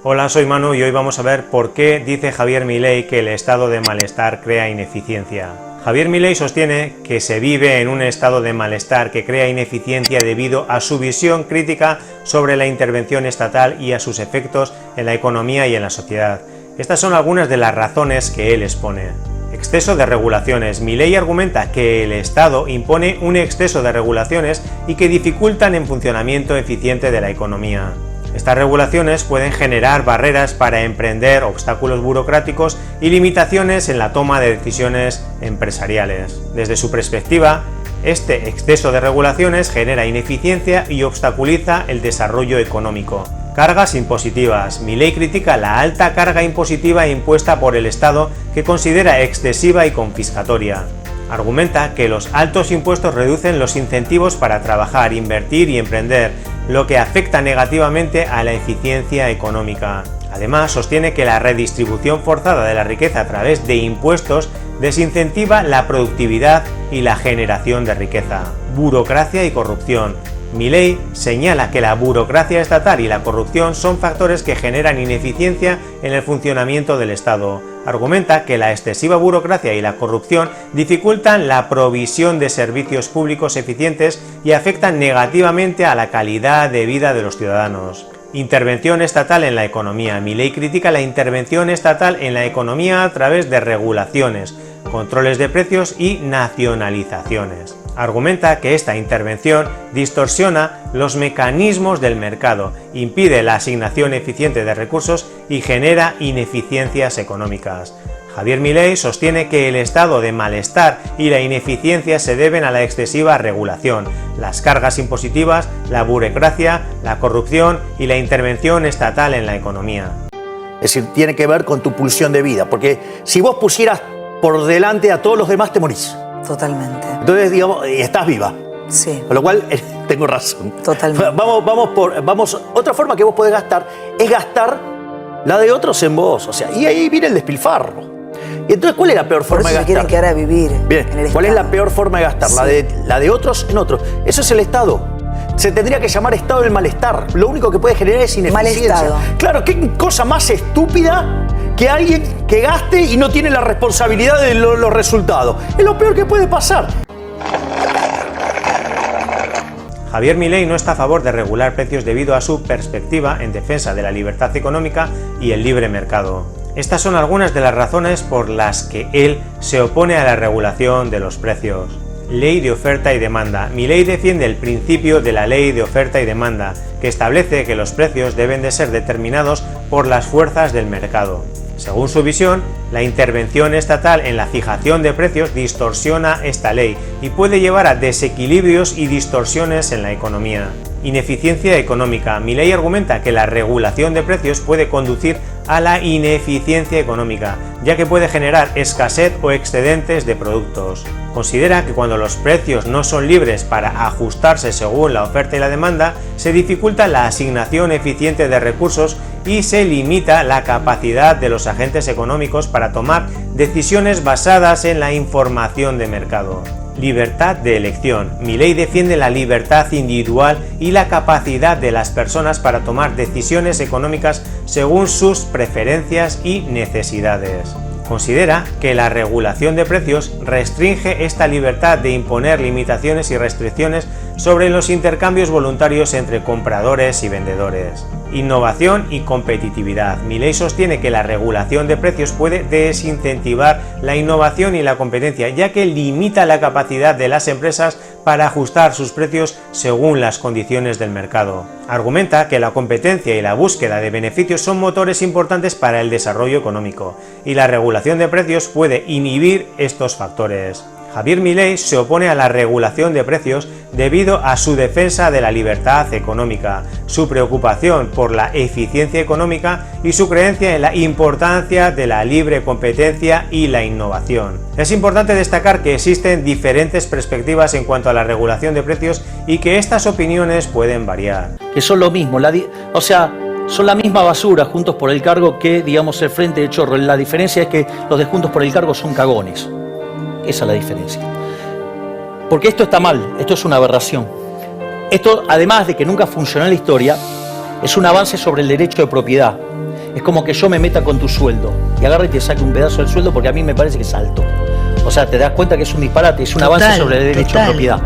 Hola, soy Manu y hoy vamos a ver por qué dice Javier Milei que el estado de malestar crea ineficiencia. Javier Milei sostiene que se vive en un estado de malestar que crea ineficiencia debido a su visión crítica sobre la intervención estatal y a sus efectos en la economía y en la sociedad. Estas son algunas de las razones que él expone. Exceso de regulaciones. Milei argumenta que el Estado impone un exceso de regulaciones y que dificultan el funcionamiento eficiente de la economía. Estas regulaciones pueden generar barreras para emprender, obstáculos burocráticos y limitaciones en la toma de decisiones empresariales. Desde su perspectiva, este exceso de regulaciones genera ineficiencia y obstaculiza el desarrollo económico. Cargas impositivas. Milei critica la alta carga impositiva impuesta por el Estado que considera excesiva y confiscatoria. Argumenta que los altos impuestos reducen los incentivos para trabajar, invertir y emprender, lo que afecta negativamente a la eficiencia económica. Además, sostiene que la redistribución forzada de la riqueza a través de impuestos desincentiva la productividad y la generación de riqueza. Burocracia y corrupción. Milei señala que la burocracia estatal y la corrupción son factores que generan ineficiencia en el funcionamiento del Estado. Argumenta que la excesiva burocracia y la corrupción dificultan la provisión de servicios públicos eficientes y afectan negativamente a la calidad de vida de los ciudadanos. Intervención estatal en la economía. Milei critica la intervención estatal en la economía a través de regulaciones, controles de precios y nacionalizaciones. Argumenta que esta intervención distorsiona los mecanismos del mercado, impide la asignación eficiente de recursos y genera ineficiencias económicas. Javier Milei sostiene que el estado de malestar y la ineficiencia se deben a la excesiva regulación, las cargas impositivas, la burocracia, la corrupción y la intervención estatal en la economía. Es decir, tiene que ver con tu pulsión de vida, porque si vos pusieras por delante a todos los demás te morís. Totalmente. Entonces, digamos, estás viva. Sí. Con lo cual, tengo razón. Totalmente. Otra forma que vos podés gastar es gastar la de otros en vos. O sea, y ahí viene el despilfarro. Y entonces, ¿cuál es la peor forma de gastar? Por eso se quieren quedar a vivir. Bien, en el ¿cuál Estado? es la peor forma de gastar? Sí. La de otros en otros. Eso es el Estado. Se tendría que llamar Estado del malestar. Lo único que puede generar es ineficiencia. Mal estado. Claro, qué cosa más estúpida que alguien que gaste y no tiene la responsabilidad de los resultados. Es lo peor que puede pasar. Javier Milei no está a favor de regular precios debido a su perspectiva en defensa de la libertad económica y el libre mercado. Estas son algunas de las razones por las que él se opone a la regulación de los precios. Ley de oferta y demanda. Milei defiende el principio de la ley de oferta y demanda, que establece que los precios deben de ser determinados por las fuerzas del mercado. Según su visión, la intervención estatal en la fijación de precios distorsiona esta ley y puede llevar a desequilibrios y distorsiones en la economía. Ineficiencia económica. Milei argumenta que la regulación de precios puede conducir a la ineficiencia económica, ya que puede generar escasez o excedentes de productos. Considera que cuando los precios no son libres para ajustarse según la oferta y la demanda, se dificulta la asignación eficiente de recursos y se limita la capacidad de los agentes económicos para tomar decisiones basadas en la información de mercado. Libertad de elección. Milei defiende la libertad individual y la capacidad de las personas para tomar decisiones económicas según sus preferencias y necesidades. Considera que la regulación de precios restringe esta libertad de imponer limitaciones y restricciones sobre los intercambios voluntarios entre compradores y vendedores. Innovación y competitividad. Milei sostiene que la regulación de precios puede desincentivar la innovación y la competencia, ya que limita la capacidad de las empresas para ajustar sus precios según las condiciones del mercado. Argumenta que la competencia y la búsqueda de beneficios son motores importantes para el desarrollo económico, y la regulación de precios puede inhibir estos factores. Javier Milei se opone a la regulación de precios debido a su defensa de la libertad económica, su preocupación por la eficiencia económica y su creencia en la importancia de la libre competencia y la innovación. Es importante destacar que existen diferentes perspectivas en cuanto a la regulación de precios y que estas opiniones pueden variar. Que son lo mismo, son la misma basura, Juntos por el Cargo, que, digamos, el Frente de Chorro. La diferencia es que los de Juntos por el Cargo son cagones. Esa es la diferencia. Porque esto está mal, esto es una aberración. Esto, además de que nunca funcionó en la historia, es un avance sobre el derecho de propiedad. Es como que yo me meta con tu sueldo y agarre y te saque un pedazo del sueldo porque a mí me parece que es alto. O sea, te das cuenta que es un disparate, es un avance sobre el derecho a propiedad,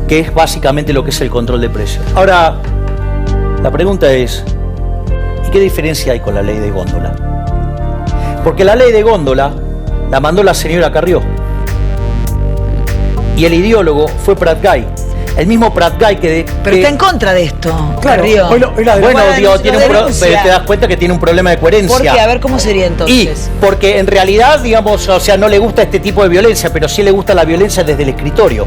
que es básicamente lo que es el control de precios. Ahora, la pregunta es, ¿y qué diferencia hay con la ley de góndola? Porque la ley de góndola la mandó la señora Carrió y el ideólogo fue Prat Gai. El mismo Prat Gai Pero está en contra de esto, claro, Carrió. Bueno, digo, pero te das cuenta que tiene un problema de coherencia. ¿Por qué? A ver, ¿cómo sería entonces? Y porque en realidad, digamos, o sea, no le gusta este tipo de violencia, pero sí le gusta la violencia desde el escritorio.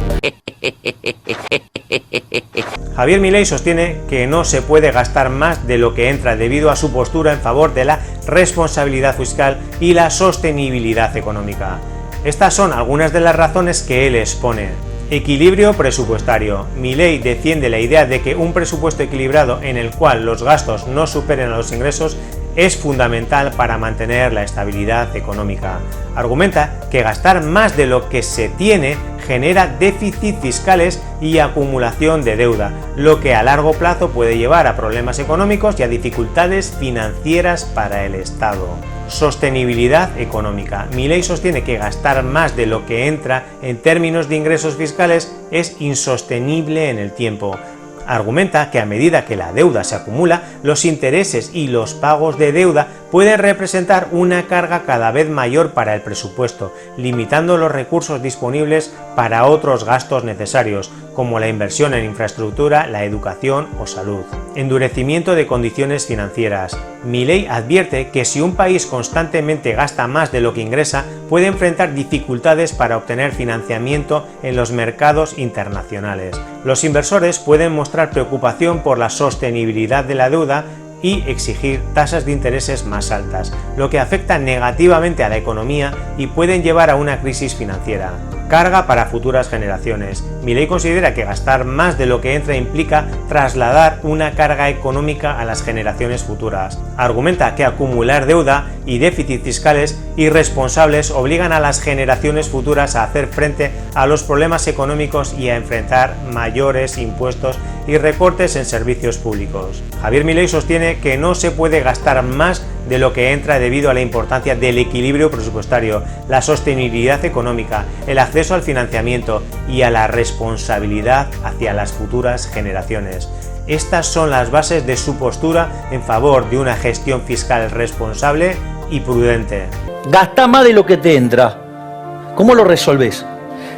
Javier Milei sostiene que no se puede gastar más de lo que entra debido a su postura en favor de la responsabilidad fiscal y la sostenibilidad económica. Estas son algunas de las razones que él expone. Equilibrio presupuestario. Milei defiende la idea de que un presupuesto equilibrado en el cual los gastos no superen a los ingresos es fundamental para mantener la estabilidad económica. Argumenta que gastar más de lo que se tiene genera déficits fiscales y acumulación de deuda, lo que a largo plazo puede llevar a problemas económicos y a dificultades financieras para el Estado. Sostenibilidad económica. Milei sostiene que gastar más de lo que entra en términos de ingresos fiscales es insostenible en el tiempo. Argumenta que a medida que la deuda se acumula, los intereses y los pagos de deuda pueden representar una carga cada vez mayor para el presupuesto, limitando los recursos disponibles para otros gastos necesarios, como la inversión en infraestructura, la educación o salud. Endurecimiento de condiciones financieras. Milei advierte que si un país constantemente gasta más de lo que ingresa, puede enfrentar dificultades para obtener financiamiento en los mercados internacionales. Los inversores pueden mostrar preocupación por la sostenibilidad de la deuda y exigir tasas de intereses más altas, lo que afecta negativamente a la economía y pueden llevar a una crisis financiera. Carga para futuras generaciones. Milei considera que gastar más de lo que entra implica trasladar una carga económica a las generaciones futuras. Argumenta que acumular deuda y déficits fiscales irresponsables obligan a las generaciones futuras a hacer frente a los problemas económicos y a enfrentar mayores impuestos y recortes en servicios públicos. Javier Milei sostiene que no se puede gastar más de lo que entra debido a la importancia del equilibrio presupuestario, la sostenibilidad económica, el acceso al financiamiento y a la responsabilidad hacia las futuras generaciones. Estas son las bases de su postura en favor de una gestión fiscal responsable y prudente. Gasta más de lo que te entra. ¿Cómo lo resolves?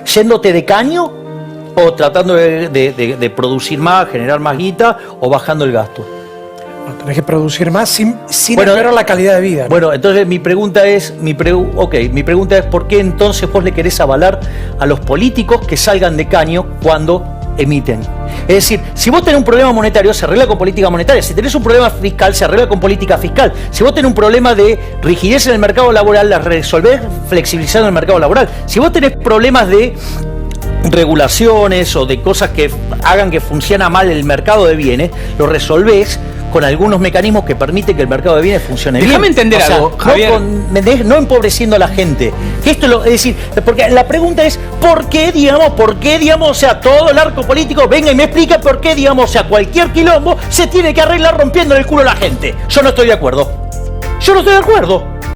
¿Yéndote de caño o tratando de producir más, generar más guita o bajando el gasto? No, tenés que producir más sin empeorar la calidad de vida, ¿no? Bueno, entonces mi pregunta es ¿por qué entonces vos le querés avalar a los políticos que salgan de caño cuando emiten? Es decir, si vos tenés un problema monetario, se arregla con política monetaria. Si tenés un problema fiscal, se arregla con política fiscal. Si vos tenés un problema de rigidez en el mercado laboral, la resolvés flexibilizando el mercado laboral. Si vos tenés problemas de regulaciones o de cosas que hagan que funcione mal el mercado de bienes, lo resolvés con algunos mecanismos que permiten que el mercado de bienes funcione bien. Déjame entender algo, Javier. No empobreciendo a la gente. Es decir, porque la pregunta es, ¿por qué, digamos, o sea, todo el arco político venga y me explica por qué, digamos, o sea, cualquier quilombo se tiene que arreglar rompiendo el culo a la gente? Yo no estoy de acuerdo.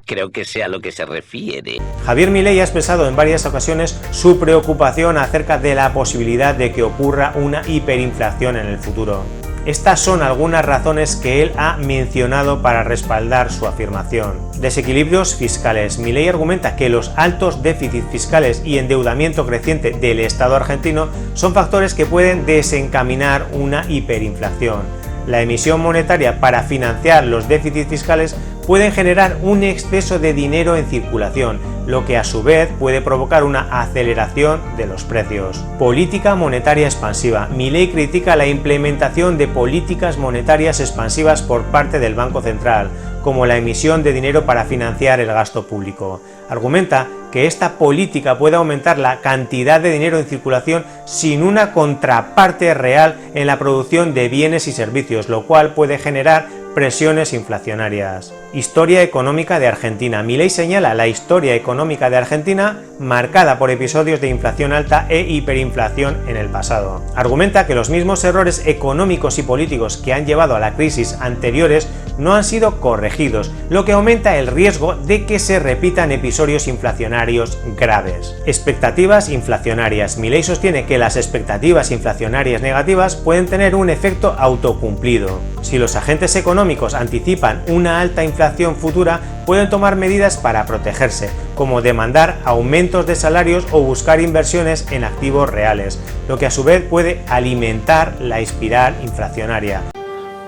Creo que sea a lo que se refiere. Javier Milei ha expresado en varias ocasiones su preocupación acerca de la posibilidad de que ocurra una hiperinflación en el futuro. Estas son algunas razones que él ha mencionado para respaldar su afirmación. Desequilibrios fiscales. Milei argumenta que los altos déficits fiscales y endeudamiento creciente del Estado argentino son factores que pueden desencaminar una hiperinflación. La emisión monetaria para financiar los déficits fiscales pueden generar un exceso de dinero en circulación, lo que a su vez puede provocar una aceleración de los precios. Política monetaria expansiva. Milei critica la implementación de políticas monetarias expansivas por parte del Banco Central, como la emisión de dinero para financiar el gasto público. Argumenta que esta política puede aumentar la cantidad de dinero en circulación sin una contraparte real en la producción de bienes y servicios, lo cual puede generar presiones inflacionarias. Historia económica de Argentina. Milei señala la historia económica de Argentina marcada por episodios de inflación alta e hiperinflación en el pasado. Argumenta que los mismos errores económicos y políticos que han llevado a la crisis anteriores no han sido corregidos, lo que aumenta el riesgo de que se repitan episodios inflacionarios graves. Expectativas inflacionarias. Milei sostiene que las expectativas inflacionarias negativas pueden tener un efecto autocumplido. Si los agentes económicos anticipan una alta inflación futura, pueden tomar medidas para protegerse, como demandar aumentos de salarios o buscar inversiones en activos reales, lo que a su vez puede alimentar la espiral inflacionaria.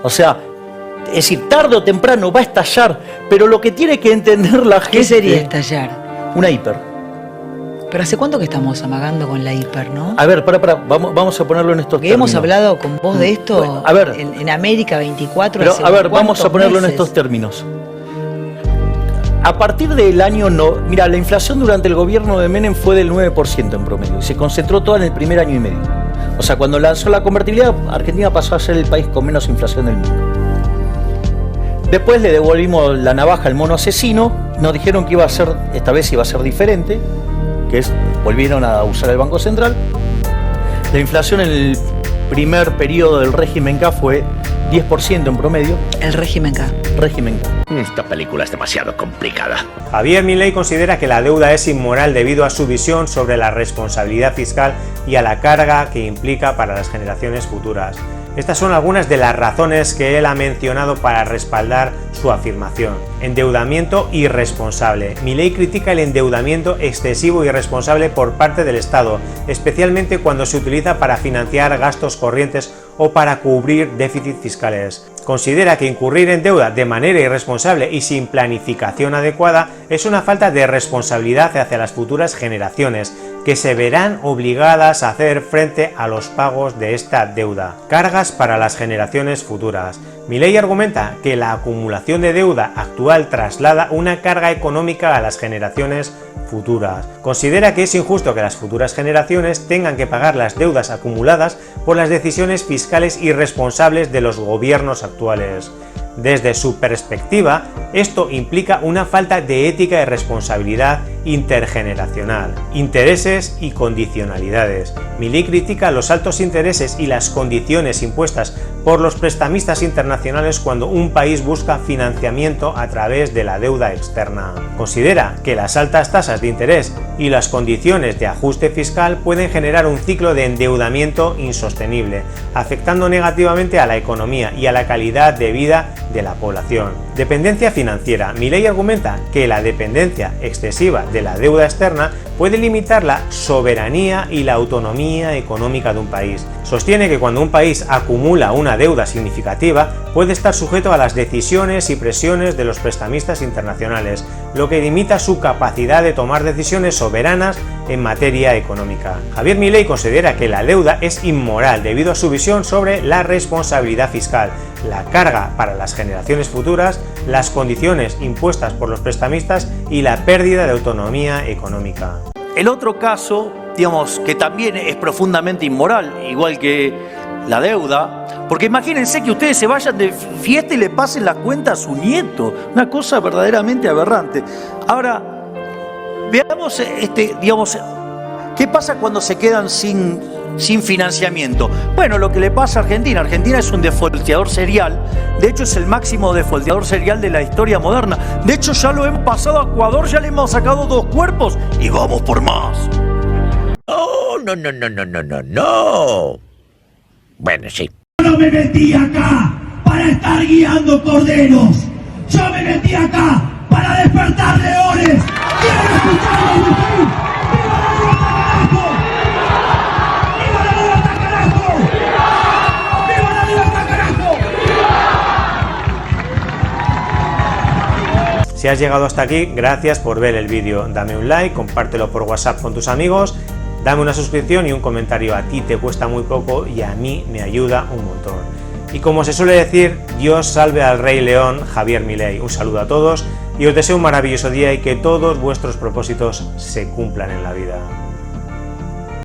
O sea, es decir, tarde o temprano va a estallar, pero lo que tiene que entender la gente... ¿Qué sería estallar? Una hiper. Pero ¿hace cuánto que estamos amagando con la hiper, no? A ver, vamos a ponerlo en estos Que términos. hemos hablado con vos de esto. Bueno, a ver, en América 24. Pero, hace a ver, vamos a ponerlo meses. en estos términos. A partir del año... Mira, la inflación durante el gobierno de Menem fue del 9% en promedio y se concentró toda en el primer año y medio. O sea, cuando lanzó la convertibilidad, Argentina pasó a ser el país con menos inflación del mundo. Después le devolvimos la navaja al mono asesino, nos dijeron que esta vez iba a ser diferente, volvieron a usar el Banco Central. La inflación en el primer periodo del régimen K fue 10% en promedio. El régimen K. Régimen K. Esta película es demasiado complicada. Javier Milei considera que la deuda es inmoral debido a su visión sobre la responsabilidad fiscal y a la carga que implica para las generaciones futuras. Estas son algunas de las razones que él ha mencionado para respaldar su afirmación. Endeudamiento irresponsable. Milei critica el endeudamiento excesivo y irresponsable por parte del Estado, especialmente cuando se utiliza para financiar gastos corrientes o para cubrir déficits fiscales. Considera que incurrir en deuda de manera irresponsable y sin planificación adecuada es una falta de responsabilidad hacia las futuras generaciones, que se verán obligadas a hacer frente a los pagos de esta deuda. Cargas para las generaciones futuras. Milei argumenta que la acumulación de deuda actual traslada una carga económica a las generaciones futuras. Considera que es injusto que las futuras generaciones tengan que pagar las deudas acumuladas por las decisiones fiscales irresponsables de los gobiernos actuales. Desde su perspectiva, esto implica una falta de ética y responsabilidad intergeneracional, intereses y condicionalidades. Milei critica los altos intereses y las condiciones impuestas por los prestamistas internacionales cuando un país busca financiamiento a través de la deuda externa. Considera que las altas tasas de interés y las condiciones de ajuste fiscal pueden generar un ciclo de endeudamiento insostenible, afectando negativamente a la economía y a la calidad de vida de la población. Dependencia financiera. Milei argumenta que la dependencia excesiva de la deuda externa puede limitar la soberanía y la autonomía económica de un país. Sostiene que cuando un país acumula una deuda significativa, puede estar sujeto a las decisiones y presiones de los prestamistas internacionales, lo que limita su capacidad de tomar decisiones soberanas en materia económica. Javier Milei considera que la deuda es inmoral debido a su visión sobre la responsabilidad fiscal, la carga para las generaciones futuras, las condiciones impuestas por los prestamistas y la pérdida de autonomía económica. El otro caso, digamos, que también es profundamente inmoral, igual que la deuda, porque imagínense que ustedes se vayan de fiesta y le pasen la cuenta a su nieto, una cosa verdaderamente aberrante. Ahora, veamos, digamos, ¿qué pasa cuando se quedan sin financiamiento? Bueno, lo que le pasa a Argentina. Argentina es un defolteador serial. De hecho, es el máximo defolteador serial de la historia moderna. De hecho, ya lo hemos pasado a Ecuador, ya le hemos sacado 2 cuerpos y vamos por más. Oh, no. Bueno, sí. Yo no me metí acá para estar guiando corderos. Yo me metí acá para despertar leones. ¿Quieren escucharlo decir? ¡Viva la libertad, carajo! ¡Viva la libertad, carajo! Si has llegado hasta aquí, gracias por ver el vídeo. Dame un like, compártelo por WhatsApp con tus amigos, dame una suscripción y un comentario. A ti te cuesta muy poco y a mí me ayuda un montón. Y como se suele decir, Dios salve al Rey León, Javier Milei. Un saludo a todos y os deseo un maravilloso día y que todos vuestros propósitos se cumplan en la vida.